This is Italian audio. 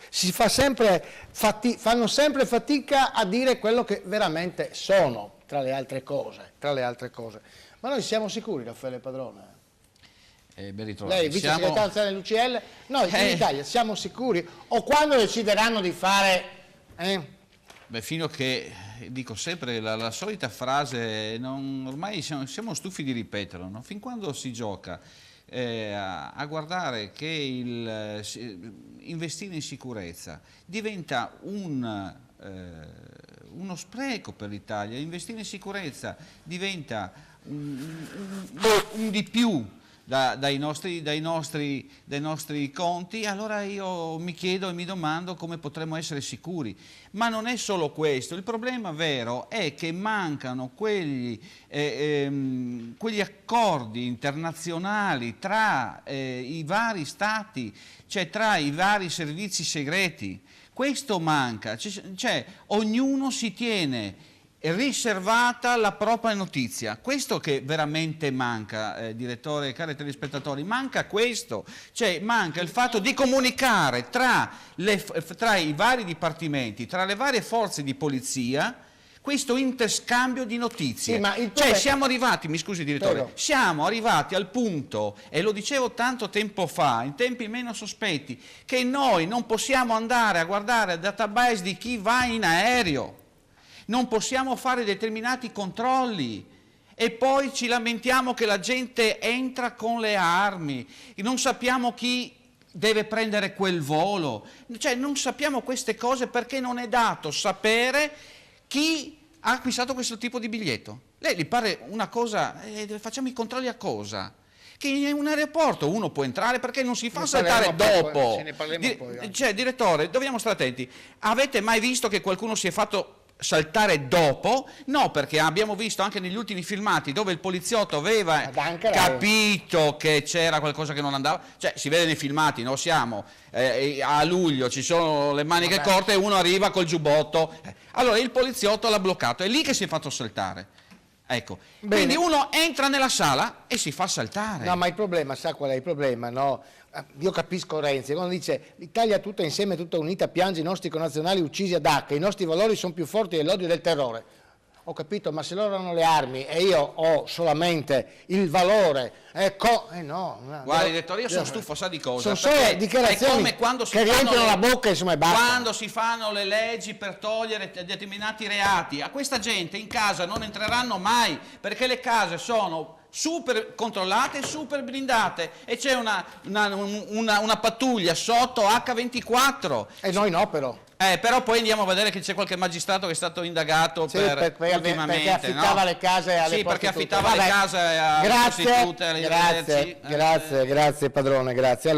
si fa fanno sempre fatica a dire quello che veramente sono, tra le altre cose. Ma noi siamo sicuri, Raffaele Padrone? Ben ritrovato. Lei, vice segretario nazionale dell'UCL, noi in Italia siamo sicuri? O quando decideranno di fare... Beh, fino a che, dico sempre la solita frase, ormai siamo stufi di ripeterlo, no? Fin quando si gioca a guardare che investire in sicurezza diventa uno spreco per l'Italia, investire in sicurezza diventa un di più dai nostri conti, allora io mi chiedo e mi domando come potremmo essere sicuri. Ma non è solo questo, il problema vero è che mancano quegli accordi internazionali tra i vari stati, cioè tra i vari servizi segreti. Questo manca, cioè ognuno si tiene riservata la propria notizia. Questo che veramente manca, direttore, cari telespettatori, manca questo, cioè manca il fatto di comunicare tra i vari dipartimenti, tra le varie forze di polizia, questo interscambio di notizie. Sì, cioè siamo arrivati, mi scusi direttore, Prego. siamo arrivati al punto, e lo dicevo tanto tempo fa, in tempi meno sospetti, che noi non possiamo andare a guardare il database di chi va in aereo. Non possiamo fare determinati controlli e poi ci lamentiamo che la gente entra con le armi, non sappiamo chi deve prendere quel volo, cioè non sappiamo queste cose perché non è dato sapere chi ha acquistato questo tipo di biglietto. Lei gli pare una cosa, facciamo i controlli a cosa? Che in un aeroporto uno può entrare perché non si fa saltare dopo. Ce ne parliamo poi. Cioè, direttore, dobbiamo stare attenti. Avete mai visto che qualcuno si è fatto saltare dopo? No, perché abbiamo visto anche negli ultimi filmati dove il poliziotto aveva capito che c'era qualcosa che non andava, cioè si vede nei filmati, no? Siamo a luglio, ci sono le maniche corte e uno arriva col giubbotto, allora il poliziotto l'ha bloccato, è lì che si è fatto saltare. Ecco, quindi uno entra nella sala e si fa saltare. No, ma il problema, sa qual è il problema, no? Io capisco Renzi, quando dice l'Italia tutta insieme, tutta unita, piange i nostri connazionali uccisi a Dacca, i nostri valori sono più forti dell'odio e del terrore. Ho capito, ma se loro hanno le armi e io ho solamente il valore, no. Guardi, direttore, io sono stufo, sa di cosa? Sono solo dichiarazioni è come quando che riempiono la bocca, insomma, e basta. Quando si fanno le leggi per togliere determinati reati, a questa gente in casa non entreranno mai, perché le case sono super controllate e super blindate e c'è una pattuglia sotto H24. E noi no, però. Però poi andiamo a vedere che c'è qualche magistrato che è stato indagato ultimamente, perché affittava le case alle perché affittava le case a prostitute, grazie Padrone, grazie.